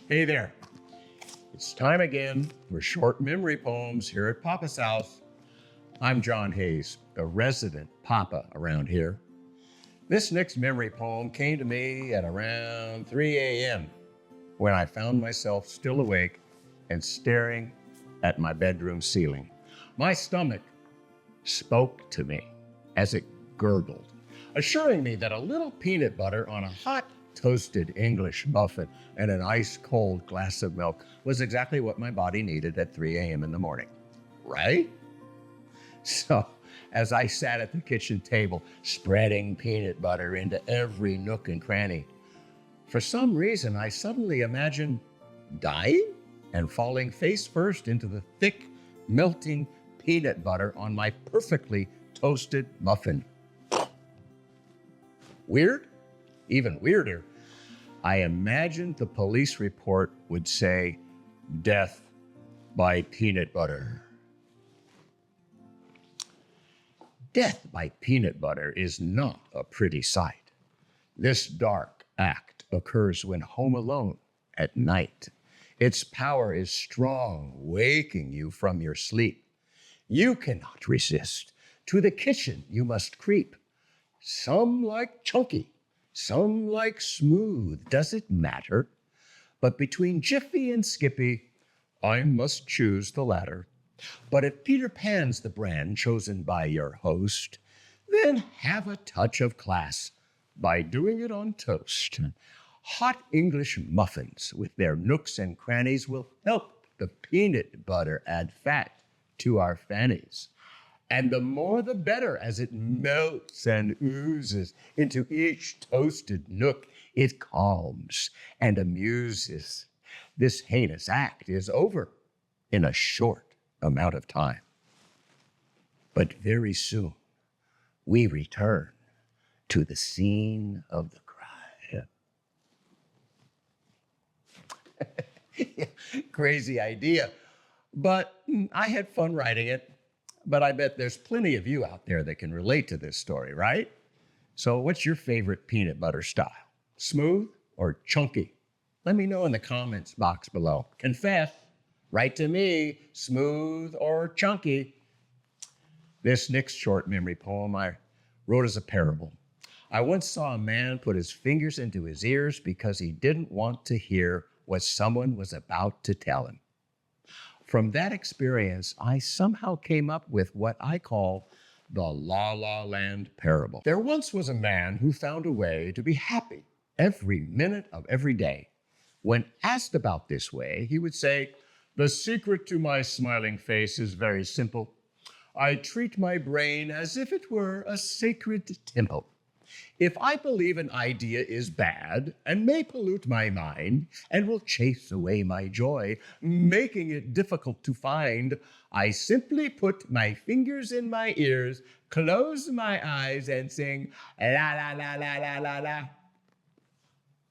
Hey there. It's time again for short memory poems here at Papa's house. I'm John Hayes, the resident Papa around here. This next memory poem came to me at around 3 a.m. when I found myself still awake and staring at my bedroom ceiling. My stomach spoke to me as it gurgled, assuring me that a little peanut butter on a hot toasted English muffin and an ice-cold glass of milk was exactly what my body needed at 3 a.m. in the morning, right? So, as I sat at the kitchen table, spreading peanut butter into every nook and cranny, for some reason I suddenly imagined dying and falling face first into the thick, melting peanut butter on my perfectly toasted muffin. Weird? Even weirder, I imagined the police report would say, "Death by peanut butter." Death by peanut butter is not a pretty sight. This dark act occurs when home alone at night. Its power is strong, waking you from your sleep. You cannot resist. To the kitchen you must creep. Some like chunky, some like smooth. Does it matter? But between Jiffy and Skippy, I must choose the latter. But if Peter Pan's the brand chosen by your host, then have a touch of class by doing it on toast. Hot English muffins with their nooks and crannies will help the peanut butter add fat to our fannies. And the more the better as it melts and oozes into each toasted nook. It calms and amuses. This heinous act is over in a short amount of time. But very soon, we return to the scene of the crime. Crazy idea, but I had fun writing it. But I bet there's plenty of you out there that can relate to this story, right? So what's your favorite peanut butter style? Smooth or chunky? Let me know in the comments box below. Confess, write to me, smooth or chunky. This next short memory poem I wrote as a parable. I once saw a man put his fingers into his ears because he didn't want to hear what someone was about to tell him. From that experience, I somehow came up with what I call the La La Land parable. There once was a man who found a way to be happy every minute of every day. When asked about this way, he would say, "The secret to my smiling face is very simple. I treat my brain as if it were a sacred temple. If I believe an idea is bad and may pollute my mind and will chase away my joy, making it difficult to find, I simply put my fingers in my ears, close my eyes, and sing la la la la la la la.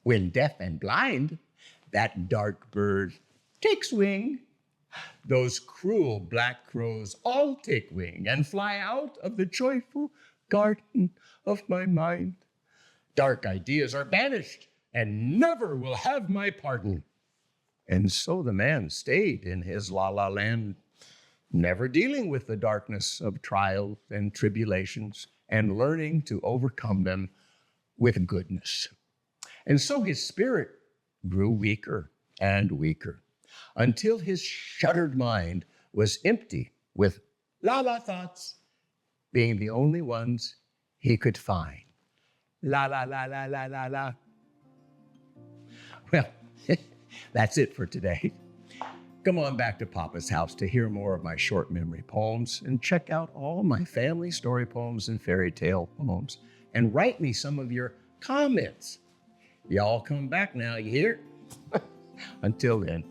When deaf and blind, that dark bird takes wing. Those cruel black crows all take wing and fly out of the joyful garden of my mind. Dark ideas are banished and never will have my pardon." And so the man stayed in his La La Land, never dealing with the darkness of trials and tribulations and learning to overcome them with goodness. And so his spirit grew weaker and weaker until his shuttered mind was empty with La La thoughts being the only ones he could find. La la la la la la la. Well, that's it for today. Come on back to Papa's house to hear more of my short memory poems and check out all my family story poems and fairy tale poems and write me some of your comments. Y'all come back now, you hear? Until then,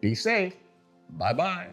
be safe. Bye-bye.